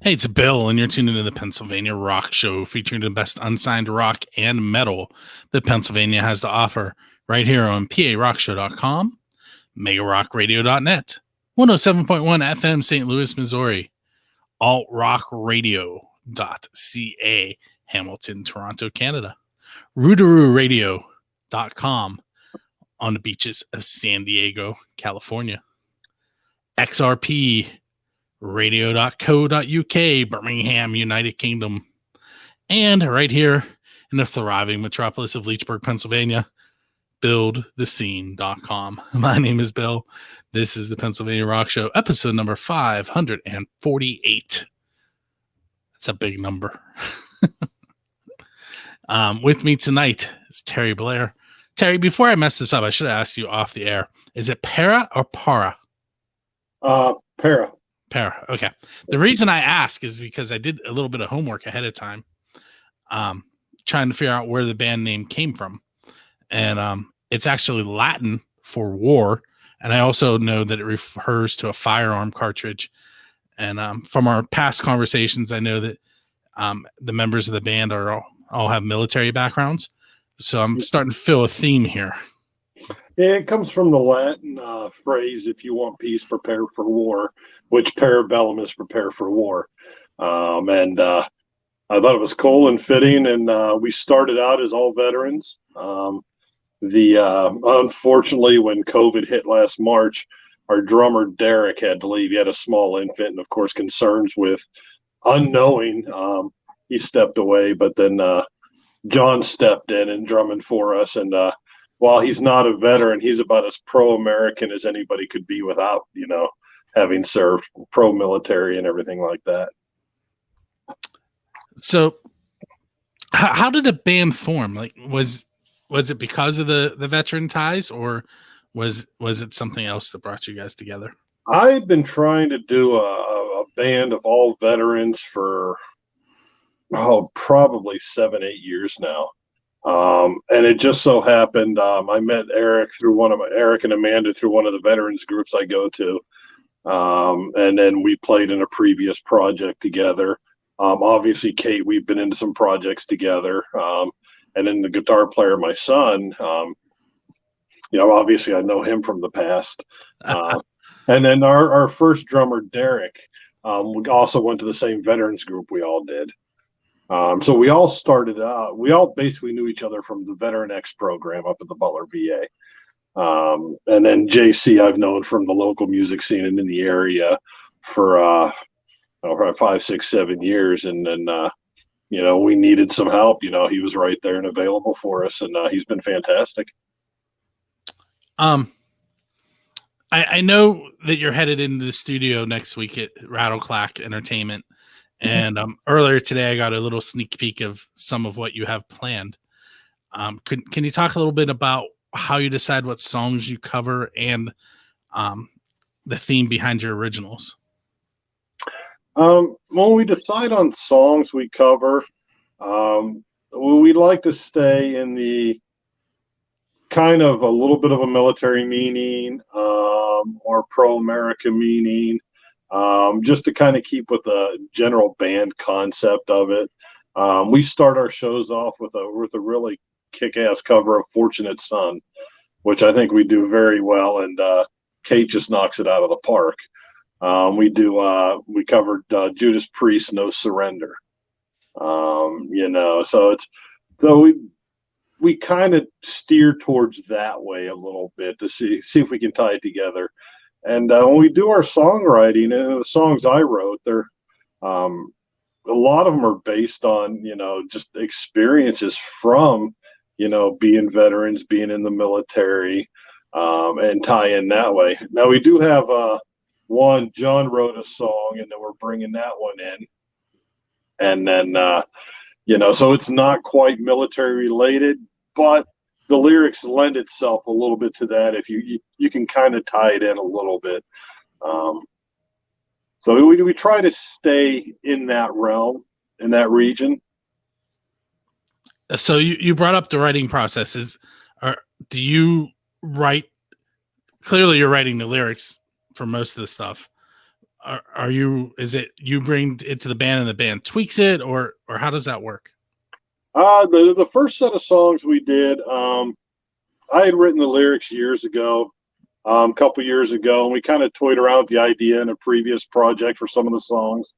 Hey, it's Bill, and you're tuned into the Pennsylvania Rock Show, featuring the best unsigned rock and metal that Pennsylvania has to offer, right here on PARockshow.com, MegaRockRadio.net, 107.1 FM St. Louis, Missouri, AltRockRadio.ca, Hamilton, Toronto, Canada, RoodarooRadio.com on the beaches of San Diego, California, XRP radio.co.uk, Birmingham, United Kingdom, and right here in the thriving metropolis of Leechburg, Pennsylvania, buildthescene.com. My name is Bill. This is the Pennsylvania Rock Show, episode number 548. That's a big number. With me tonight is Terry Blair. Terry, before I mess this up, I should have asked you off the air. Is it Para or Para? Para. Para. Okay. The reason I ask is because I did a little bit of homework ahead of time, trying to figure out where the band name came from. And it's actually Latin for war. And I also know that it refers to a firearm cartridge. And from our past conversations, I know that the members of the band are all have military backgrounds. So I'm starting to feel a theme here. It comes from the Latin phrase, if you want peace, prepare for war, which para bellum is prepare for war. And I thought it was cool and fitting. And we started out as all veterans. Unfortunately, when COVID hit last March, our drummer, Derek, had to leave. He had a small infant and, of course, concerns with unknowing. He stepped away, but then John stepped in and drumming for us. And while he's not a veteran, he's about as pro-American as anybody could be without, having served pro-military and everything like that. So how did the band form? Like, was it because of the veteran ties, or was it something else that brought you guys together? I've been trying to do a band of all veterans for, probably 7-8 years now. And it just so happened, I met Eric and Amanda through one of the veterans groups I go to. And then we played in a previous project together. Obviously Kate, we've been into some projects together. And then the guitar player, my son, obviously I know him from the past. And then our first drummer, Derek, we also went to the same veterans group we all did. So we all started out, we all basically knew each other from the Veteran X program up at the Butler VA. And then JC, I've known from the local music scene and in the area for 5, 6, 7 years. And then, we needed some help. He was right there and available for us, and he's been fantastic. I know that you're headed into the studio next week at Rattle Clack Entertainment. And earlier today, I got a little sneak peek of some of what you have planned. Can you talk a little bit about how you decide what songs you cover and the theme behind your originals? When we decide on songs we cover, we'd like to stay in the kind of a little bit of a military meaning or pro-America meaning. Just to kind of keep with the general band concept of it. We start our shows off with a really kick-ass cover of Fortunate Son, which I think we do very well, and Kate just knocks it out of the park. We covered Judas Priest, No Surrender. So we kind of steer towards that way a little bit to see if we can tie it together. And when we do our songwriting, and the songs I wrote, they're a lot of them are based on just experiences from being veterans, being in the military, and tie in that way. Now we do have one. John wrote a song, and then we're bringing that one in, and then so it's not quite military related, but the lyrics lend itself a little bit to that if you can kind of tie it in a little bit. So we try to stay in that realm, in that region. So you brought up the writing processes. Do you write? Clearly, you're writing the lyrics for most of the stuff. are you? Is it you bring it to the band and the band tweaks it, or how does that work? The first set of songs we did, I had written the lyrics years ago, a couple years ago, and we kind of toyed around with the idea in a previous project for some of the songs.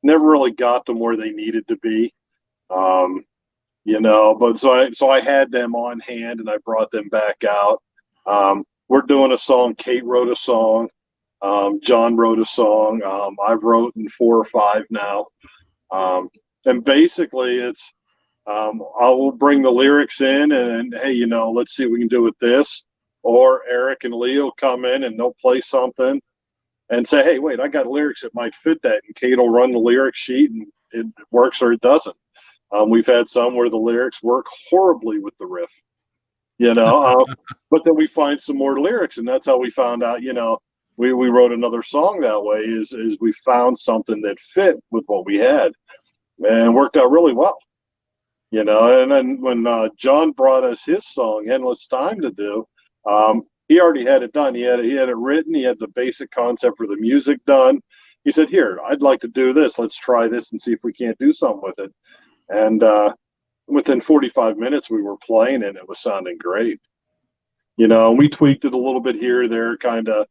Never really got them where they needed to be. Um, but so I had them on hand and I brought them back out. We're doing a song. Kate wrote a song. John wrote a song. I've written 4 or 5 now. And basically it's, I will bring the lyrics in and hey, let's see what we can do with this. Or Eric and Leo come in and they'll play something and say, hey, wait, I got lyrics that might fit that. And Kate will run the lyric sheet and it works or it doesn't. We've had some where the lyrics work horribly with the riff, but then we find some more lyrics, and that's how we found out. We wrote another song that way. Is we found something that fit with what we had, and worked out really well. And then when John brought us his song "Endless Time" to do, he already had it done. He had it written. He had the basic concept for the music done. He said, "Here, I'd like to do this. Let's try this and see if we can't do something with it." And within 45 minutes, we were playing and it was sounding great. And we tweaked it a little bit here or there, kind of,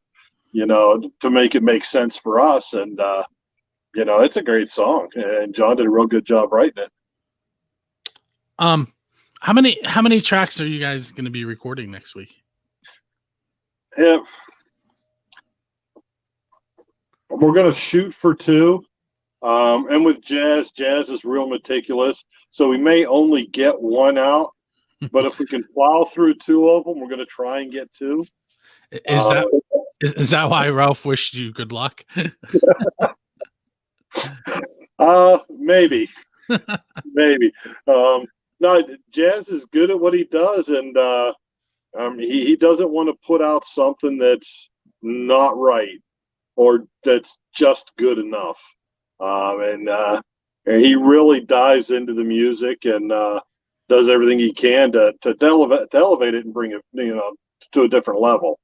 to make it make sense for us. And, it's a great song. And John did a real good job writing it. How many tracks are you guys going to be recording next week? Yeah. We're going to shoot for 2. And with Jazz is real meticulous, so we may only get 1 out. But if we can plow through 2 of them, we're going to try and get 2. Is that why Ralph wished you good luck? Maybe, maybe. No, Jazz is good at what he does, and he doesn't want to put out something that's not right or that's just good enough. And he really dives into the music and does everything he can to elevate it and bring it, to a different level.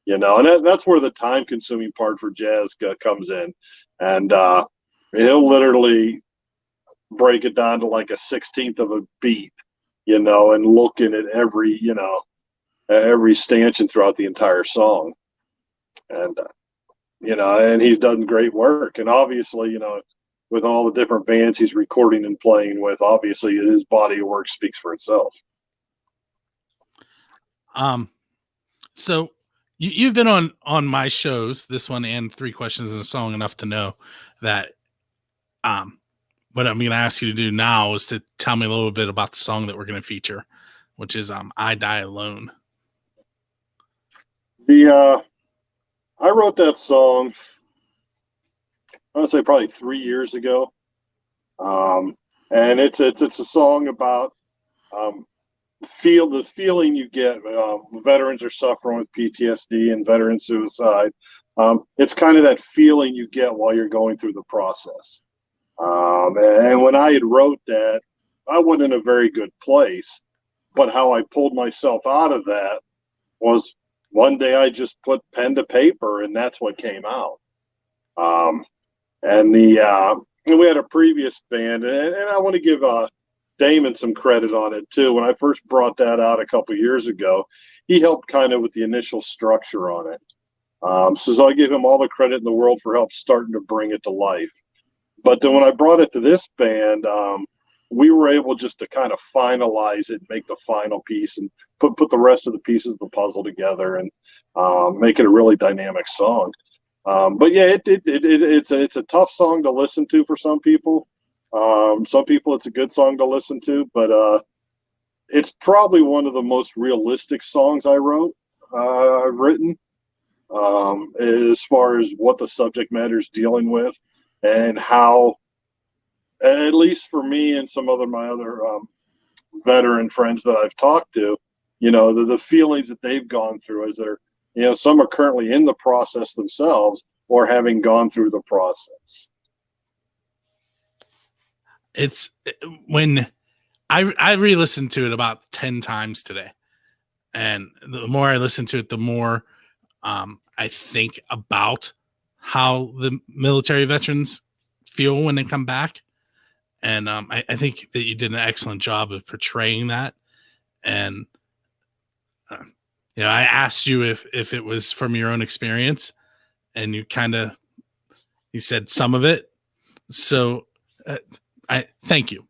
And that's where the time-consuming part for Jazz comes in, and he'll literally break it down to like a 16th of a beat, and looking at every stanchion throughout the entire song, and and he's done great work. And obviously, with all the different bands he's recording and playing with, obviously his body of work speaks for itself. So you've been on my shows, this one and 3 Questions and a Song, enough to know that what I'm going to ask you to do now is to tell me a little bit about the song that we're going to feature, which is I Die Alone. I wrote that song, I would say probably 3 years ago. And it's a song about the feeling you get. Veterans are suffering with PTSD and veteran suicide. It's kind of that feeling you get while you're going through the process. And when I had wrote that, I wasn't in a very good place. But how I pulled myself out of that was one day I just put pen to paper, and that's what came out. And we had a previous band, and I want to give Damon some credit on it too. When I first brought that out a couple years ago, he helped kind of with the initial structure on it. So I give him all the credit in the world for help starting to bring it to life. But then when I brought it to this band, we were able just to kind of finalize it, make the final piece, and put the rest of the pieces of the puzzle together, and make it a really dynamic song. But yeah, it's a tough song to listen to for some people. Some people it's a good song to listen to, but it's probably one of the most realistic songs I've written, as far as what the subject matter is dealing with, and how, at least for me and some of my other veteran friends that I've talked to, the feelings that they've gone through as they're, some are currently in the process themselves or having gone through the process. It's when I re-listened to it about 10 times today, and the more I listen to it, the more I think about how the military veterans feel when they come back. And I think that you did an excellent job of portraying that. And, I asked you if it was from your own experience, and you said some of it. So I thank you.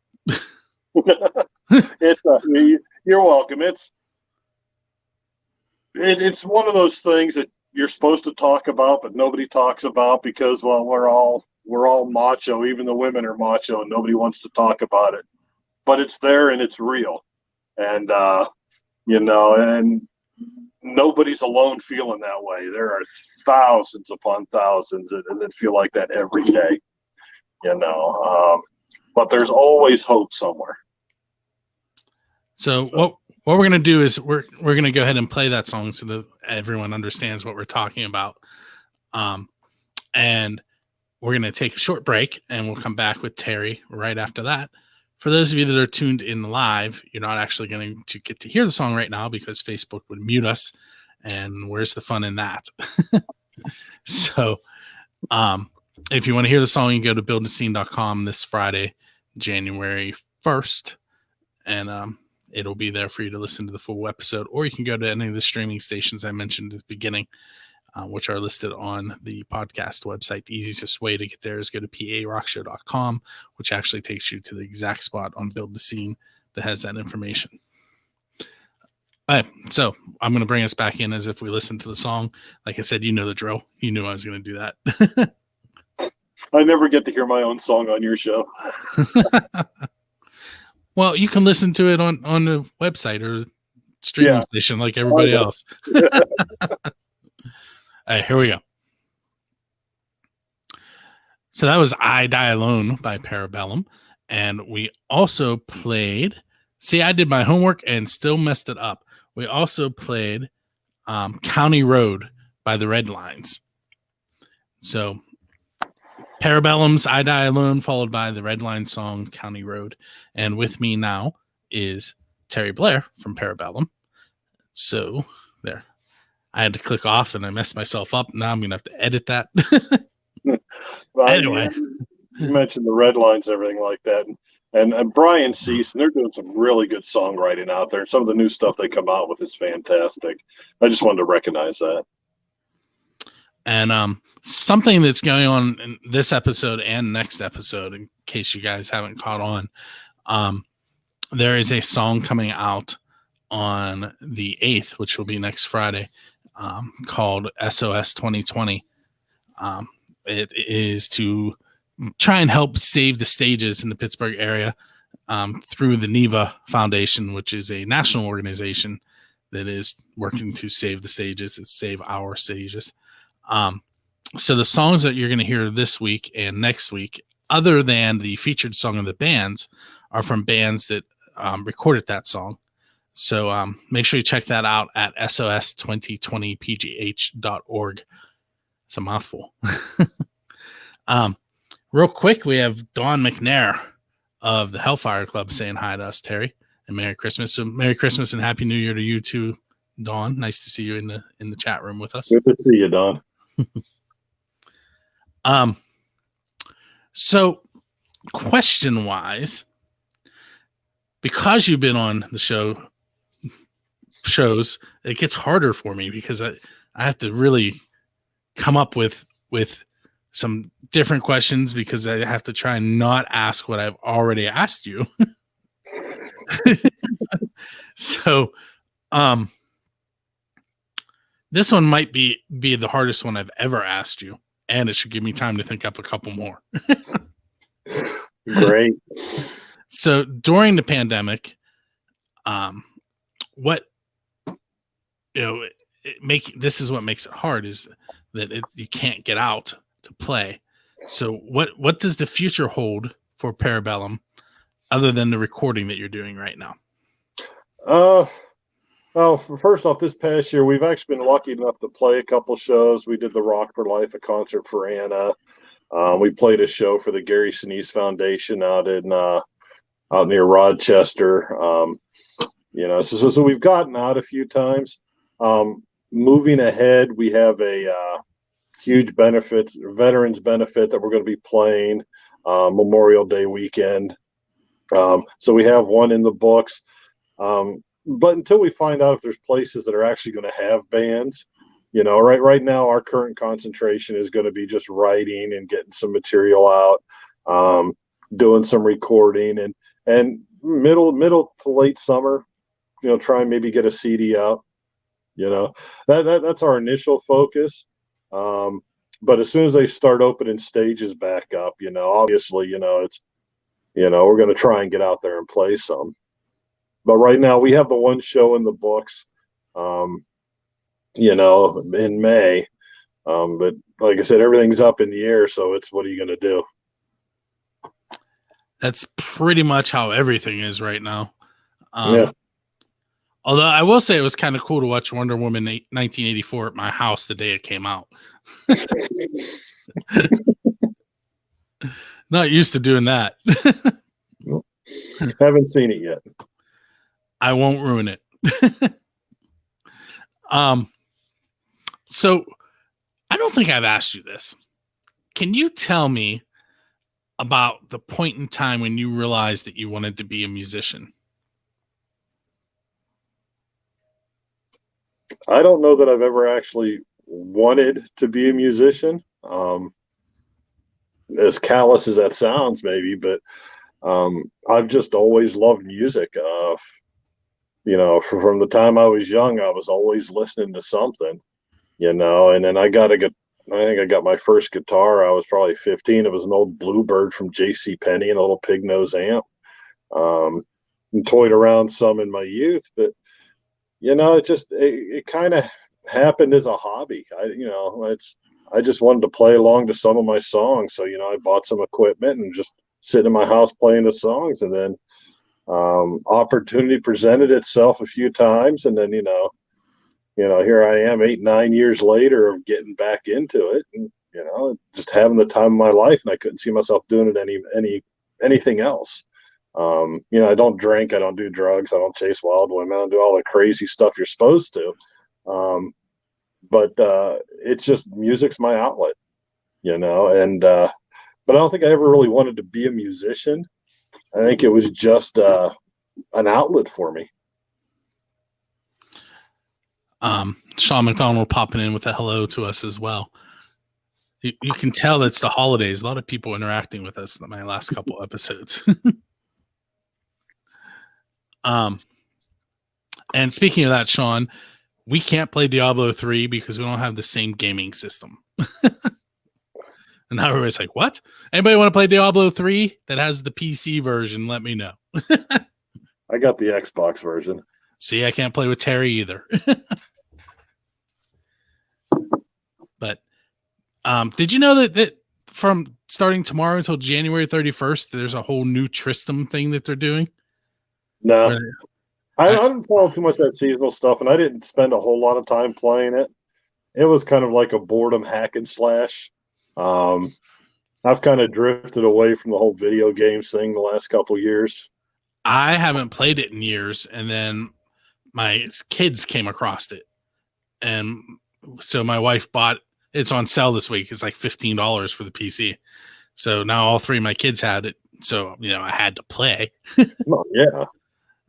You're welcome. It's one of those things that you're supposed to talk about, but nobody talks about because, well, we're all macho. Even the women are macho, and nobody wants to talk about it. But it's there and it's real, and and nobody's alone feeling that way. There are thousands upon thousands that feel like that every day. But there's always hope somewhere. So what we're going to do is we're going to go ahead and play that song so that everyone understands what we're talking about. And we're going to take a short break, and we'll come back with Terry right after that. For those of you that are tuned in live, you're not actually going to get to hear the song right now because Facebook would mute us. And where's the fun in that? So if you want to hear the song, you can go to buildthescene.com this Friday, January 1st. And it'll be there for you to listen to the full episode. Or you can go to any of the streaming stations I mentioned at the beginning, which are listed on the podcast website. The easiest way to get there is go to parockshow.com, which actually takes you to the exact spot on Build the Scene that has that information. All right, so I'm going to bring us back in as if we listened to the song. Like I said, you know the drill. You knew I was going to do that. I never get to hear my own song on your show. Well, you can listen to it on the website or streaming station like everybody else. All right, here we go. So that was I Die Alone by Para Bellum. And we also played, see, I did my homework and still messed it up. We also played County Road by the Redlines. So Para Bellum's I Die Alone, followed by the Redlines song County Road. And with me now is Terry Blair from Para Bellum. So there. I had to click off and I messed myself up. Now I'm going to have to edit that. Anyway. You mentioned the Redlines, everything like that. And Brian Cease, and they're doing some really good songwriting out there. And some of the new stuff they come out with is fantastic. I just wanted to recognize that. And something that's going on in this episode and next episode, in case you guys haven't caught on, there is a song coming out on the 8th, which will be next Friday, called SOS 2020. It is to try and help save the stages in the Pittsburgh area through the NEVA Foundation, which is a national organization that is working to save the stages and save our stages. So the songs that you're going to hear this week and next week, other than the featured song of the bands, are from bands that recorded that song. So make sure you check that out at sos2020pgh.org. It's a mouthful. Real quick, we have Dawn McNair of the Hellfire Club saying hi to us, Terry, and Merry Christmas. So Merry Christmas and Happy New Year to you too, Dawn. Nice to see you in the chat room with us. Good to see you, Dawn. So question-wise, because you've been on the shows, it gets harder for me because I have to really come up with some different questions because I have to try and not ask what I've already asked you. So, this one might be the hardest one I've ever asked you, and it should give me time to think up a couple more. Great. So during the pandemic, what this is what makes it hard is that you can't get out to play. So what does the future hold for Para Bellum other than the recording that you're doing right now? Well, first off, this past year, we've actually been lucky enough to play a couple shows. We did the Rock for Life, a concert for Anna. We played a show for the Gary Sinise Foundation out near Rochester. So we've gotten out a few times. Moving ahead, we have a huge benefits, veterans benefit that we're going to be playing Memorial Day weekend. So we have one in the books. But until we find out if there's places that are actually going to have bands, right now our current concentration is going to be just writing and getting some material out, doing some recording, and middle to late summer, try and maybe get a CD out. That's our initial focus. But as soon as they start opening stages back up, obviously, it's, we're going to try and get out there and play some. But right now we have the one show in the books, in May. But like I said, everything's up in the air. So it's, what are you going to do? That's pretty much how everything is right now. Yeah. Although I will say it was kind of cool to watch Wonder Woman 1984 at my house the day it came out. Not used to doing that. Haven't seen it yet. I won't ruin it. So I don't think I've asked you this. Can you tell me about the point in time when you realized that you wanted to be a musician? I don't know that I've ever actually wanted to be a musician. As callous as that sounds, maybe, but I've just always loved music. From the time I was young, I was always listening to something, and then I think I got my first guitar. I was probably 15. It was an old Bluebird from J.C. Penney, and a little pig nose amp. And toyed around some in my youth, but it kind of happened as a hobby. I just wanted to play along to some of my songs. So, I bought some equipment and just sit in my house playing the songs. And then opportunity presented itself a few times. And then, here I am 8-9 years later of getting back into it and, just having the time of my life. And I couldn't see myself doing it anything else. I don't drink, I don't do drugs, I don't chase wild women, I don't do all the crazy stuff you're supposed to. But it's just, music's my outlet, and but I don't think I ever really wanted to be a musician. I think it was just an outlet for me. Sean McDonald popping in with a hello to us as well. You can tell that's the holidays. A lot of people interacting with us in my last couple episodes. And speaking of that, Sean, we can't play Diablo 3 because we don't have the same gaming system. And now everybody's like, what? Anybody want to play Diablo 3 that has the PC version? Let me know. I got the Xbox version. See, I can't play with Terry either. But did you know that from starting tomorrow until January 31st, there's a whole new Tristram thing that they're doing? No. I didn't follow too much of that seasonal stuff, and I didn't spend a whole lot of time playing it. It was kind of like a boredom hack and slash. I've kind of drifted away from the whole video games thing the last couple years. I haven't played it in years, and then my kids came across it. And so my wife bought it's on sale this week. It's like $15 for the PC. So now all three of my kids had it. So, I had to play. Well, yeah.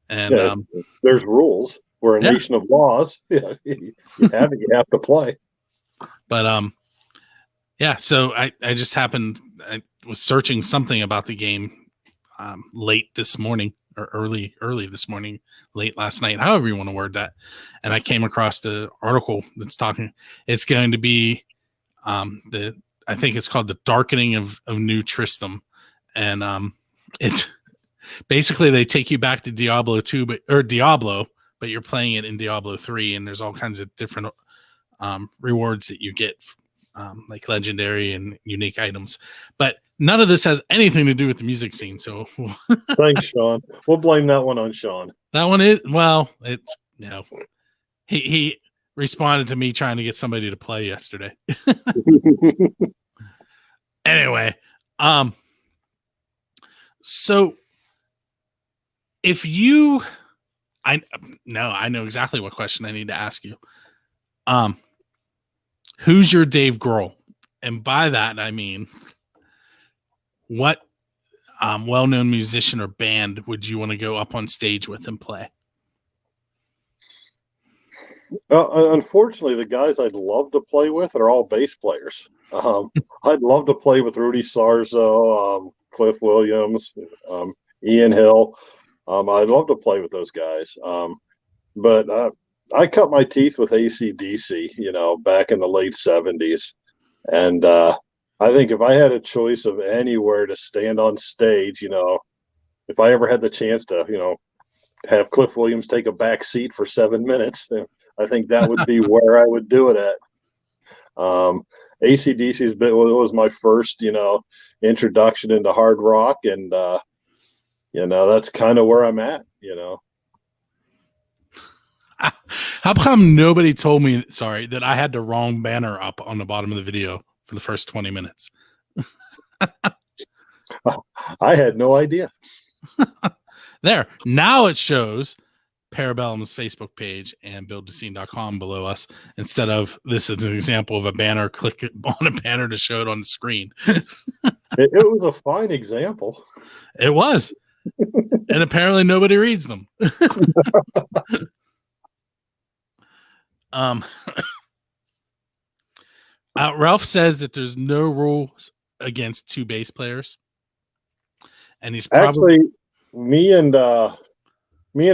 And there's rules. We're a nation of laws. Yeah, you have to play. But so I just happened, I was searching something about the game late this morning or early this morning, late last night, however you want to word that. And I came across the article that's talking. It's going to be I think it's called The Darkening of New Tristram. And it basically they take you back to Diablo 2, but you're playing it in Diablo 3, and there's all kinds of different rewards that you get, like legendary and unique items. But none of this has anything to do with the music scene. So thanks, Sean. We'll blame that one on Sean. That one is it's he responded to me trying to get somebody to play yesterday. Anyway, so if you, I know exactly what question I need to ask you. Who's your Dave Grohl? And by that, I mean, what well-known musician or band would you want to go up on stage with and play? Unfortunately, the guys I'd love to play with are all bass players. I'd love to play with Rudy Sarzo, Cliff Williams, Ian Hill. I'd love to play with those guys. But I cut my teeth with AC/DC, back in the late 70s. And I think if I had a choice of anywhere to stand on stage, if I ever had the chance to, have Cliff Williams take a back seat for 7 minutes, I think that would be where I would do it at. AC/DC's was my first, introduction into hard rock, and that's kind of where I'm at. How come nobody told me, that I had the wrong banner up on the bottom of the video for the first 20 minutes? I had no idea. There. Now it shows Para Bellum's Facebook page and buildthescene.com below us, instead of this is an example of a banner. Click on a banner to show it on the screen. It was a fine example. It was. And apparently nobody reads them. Ralph says that there's no rules against two bass players, and he's probably actually me and a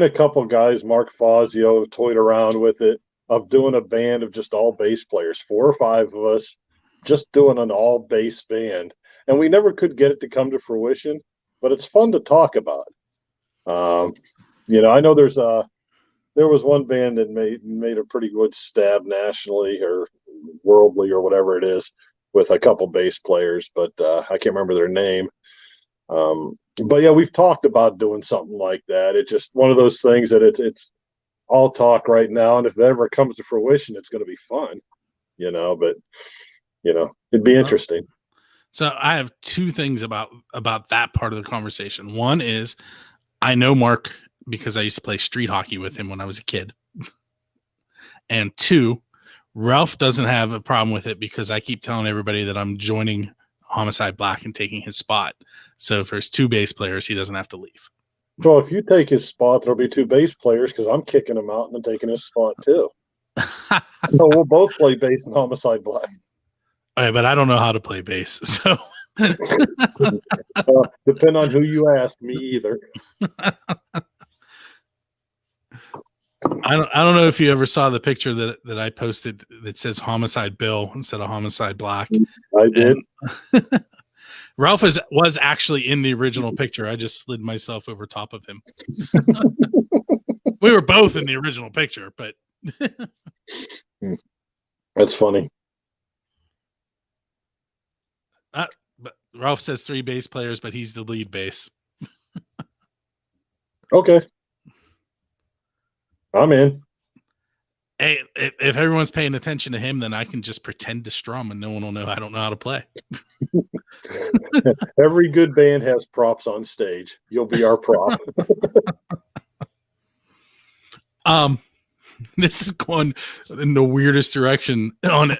couple guys, Mark Fazio, toyed around with it of doing a band of just all bass players, 4 or 5 of us, just doing an all bass band, and we never could get it to come to fruition. But it's fun to talk about. I know there was one band that made a pretty good stab nationally or worldly or whatever it is with a couple bass players, but I can't remember their name. But yeah, we've talked about doing something like that. It's just one of those things that it's all talk right now, and if it ever comes to fruition, it's going to be fun, But it'd be interesting. So I have 2 things about that part of the conversation. One is I know Mark because I used to play street hockey with him when I was a kid. And 2, Ralph doesn't have a problem with it because I keep telling everybody that I'm joining Homicide Black and taking his spot. So if there's 2 bass players, he doesn't have to leave. Well, if you take his spot, there'll be 2 bass players because I'm kicking him out and I'm taking his spot too. So we'll both play bass in Homicide Black. All right, but I don't know how to play bass, so depend on who you ask. Me either. I don't know if you ever saw the picture that I posted that says Homicide Bill instead of Homicide Black. I did. Ralph was actually in the original picture. I just slid myself over top of him. We were both in the original picture, but that's funny. But Ralph says 3 bass players, but he's the lead bass. Okay. I'm in. Hey, if everyone's paying attention to him, then I can just pretend to strum and no one will know I don't know how to play. Every good band has props on stage. You'll be our prop. This is going in the weirdest direction on it.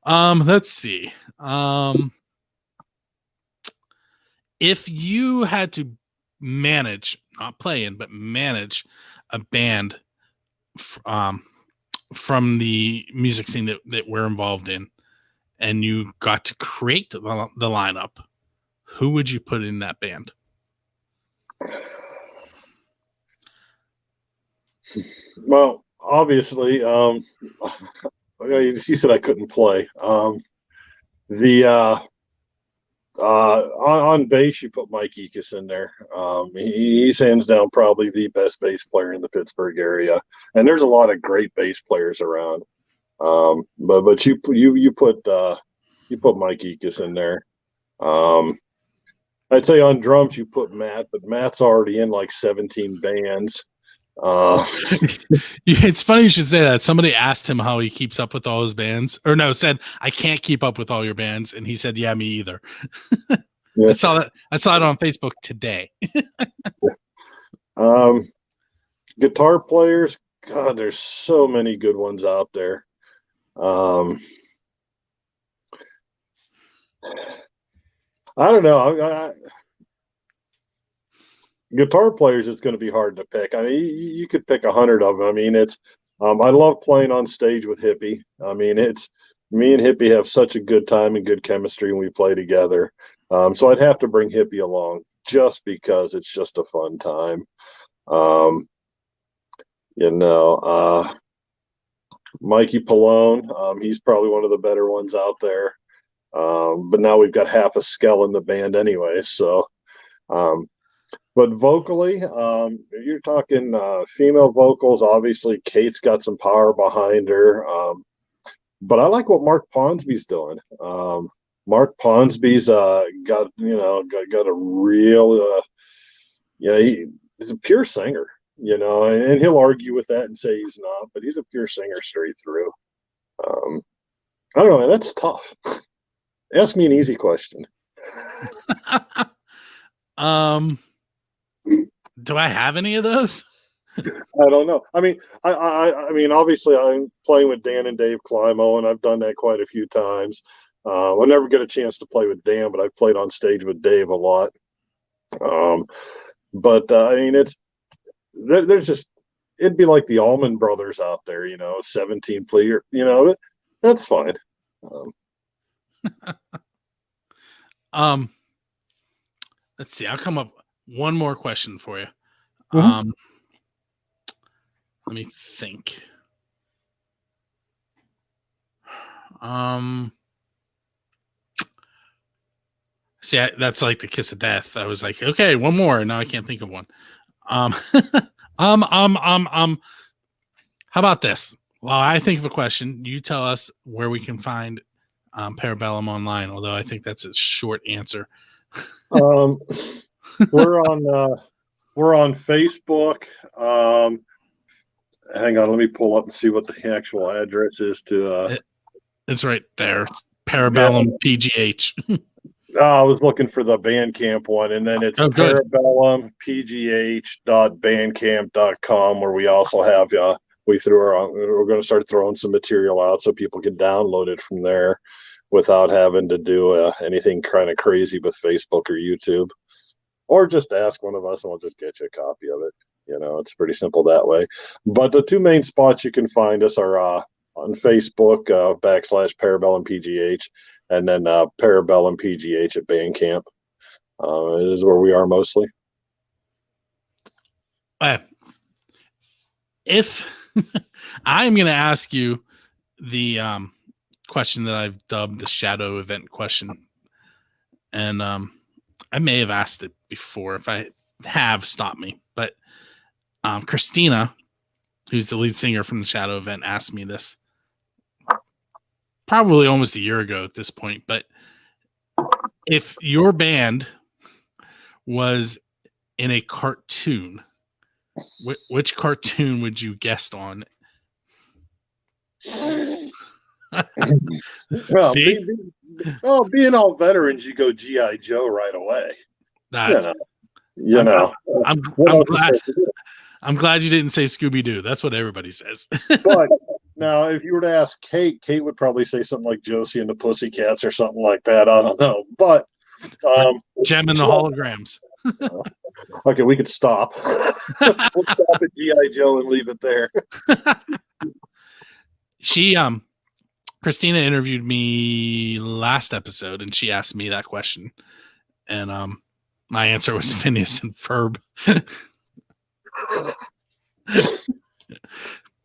Let's see. If you had to manage, not play in, but manage a band from the music scene that we're involved in, and you got to create the lineup, who would you put in that band? Well, obviously, you said I couldn't play. On bass, you put Mike Ekus in there. He's hands down probably the best bass player in the Pittsburgh area, and there's a lot of great bass players around. But you put Mike Ekus in there. I'd say on drums you put Matt, but Matt's already in like 17 bands. It's funny you should say that. Somebody asked him how he keeps up with all his bands, or no, said I can't keep up with all your bands, and he said, "Yeah, me either." Yeah. I saw it on Facebook today. Guitar players, God, there's so many good ones out there. Um, I don't know. Guitar players, it's going to be hard to pick. I mean, you could pick 100 of them. I mean, I love playing on stage with Hippie. I mean, it's me and Hippie have such a good time and good chemistry when we play together. So I'd have to bring Hippie along just because it's just a fun time. Um, you know, Mikey Pallone, he's probably one of the better ones out there. But now we've got half a skell in the band anyway. So, but vocally, you're talking female vocals. Obviously, Kate's got some power behind her. But I like what Mark Ponsby's doing. Mark Ponsby's got a real he's a pure singer, and he'll argue with that and say he's not, but he's a pure singer straight through. I don't know, man, that's tough. Ask me an easy question. Do I have any of those? I don't know. I mean, I mean, obviously, I'm playing with Dan and Dave Climo, and I've done that quite a few times. I'll never get a chance to play with Dan, but I've played on stage with Dave a lot. But I mean, there's just it'd be like the Allman Brothers out there, 17 player, that's fine. Let's see. I'll come up one more question for you. Mm-hmm. Let me think. See, that's like the kiss of death. I was like, okay, one more, and now I can't think of one. How about this? Well, I think of a question. You tell us where we can find Para Bellum online. Although I think that's a short answer. We're on Facebook. Hang on, let me pull up and see what the actual address is to. It's right there. It's Para Bellum PGH. I was looking for the Bandcamp one, and then it's parabellumpgh.bandcamp.com, where we also have we're going to start throwing some material out so people can download it from there without having to do anything kind of crazy with Facebook or YouTube, or just ask one of us and we'll just get you a copy of it. It's pretty simple that way. But the two main spots you can find us are on Facebook, /Para Bellum PGH, and then Para Bellum PGH at Bandcamp is where we are mostly. If I'm going to ask you the question that I've dubbed the shadow event question, and I may have asked it before. If I have, stop me. But Christina, who's the lead singer from the shadow event, asked me this probably almost a year ago at this point. But if your band was in a cartoon, which cartoon would you guest on? Well, being all veterans, you go G.I. Joe right away. I'm glad you didn't say Scooby-Doo. That's what everybody says. But now, if you were to ask Kate would probably say something like Josie and the Pussycats or something like that. I don't know. But Gem and the Holograms. Okay, we could stop. We'll stop at G.I. Joe and leave it there. Christina interviewed me last episode, and she asked me that question, and my answer was Phineas and Ferb.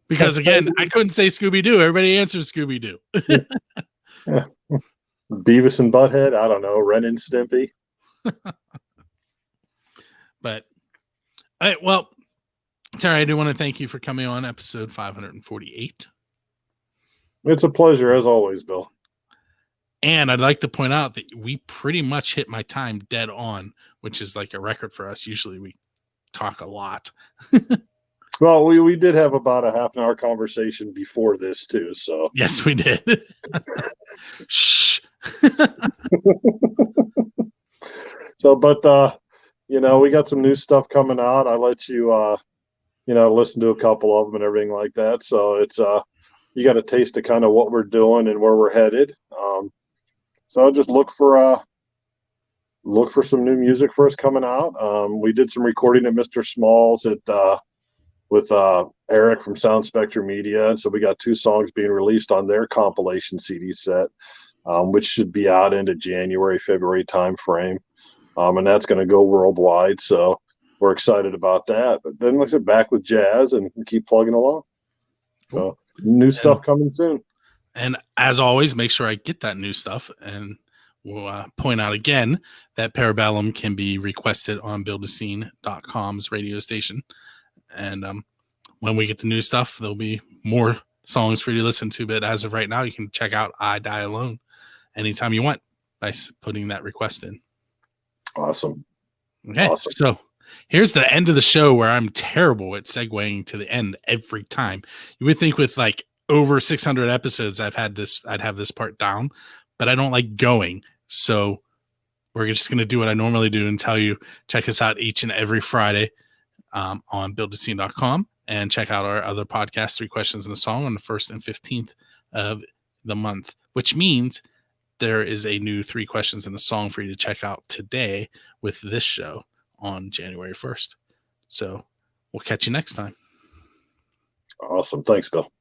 Because again, I couldn't say Scooby-Doo. Everybody answers Scooby-Doo. Yeah. Beavis and Butthead. I don't know. Ren and Stimpy. But all right, well, Terry, I do want to thank you for coming on episode 548. It's a pleasure as always, Bill. And I'd like to point out that we pretty much hit my time dead on, which is like a record for us. Usually we talk a lot. Well, we did have about a half an hour conversation before this too. So yes, we did. Shh. So, but we got some new stuff coming out. I let you listen to a couple of them and everything like that. So it's you got a taste of kind of what we're doing and where we're headed. So just look for some new music for us coming out. We did some recording at Mr. Smalls with Eric from Sound Spectrum Media, and so we got 2 songs being released on their compilation CD set, which should be out into January, February timeframe, and that's going to go worldwide. So we're excited about that. But then let's get back with jazz and keep plugging along. So new stuff coming soon. And as always, make sure I get that new stuff. And we'll point out again that Para Bellum can be requested on buildascene.com's radio station. And when we get the new stuff, there'll be more songs for you to listen to. But as of right now, you can check out I Die Alone anytime you want by putting that request in. Awesome. Okay, awesome. So here's the end of the show where I'm terrible at segueing to the end every time. You would think with like over 600 episodes, I'd have this part down, but I don't like going. So we're just going to do what I normally do and tell you, check us out each and every Friday on buildascene.com, and check out our other podcast, 3 Questions and a Song, on the 1st and 15th of the month, which means there is a new 3 Questions and a Song for you to check out today with this show on January 1st. So we'll catch you next time. Awesome. Thanks, Bill.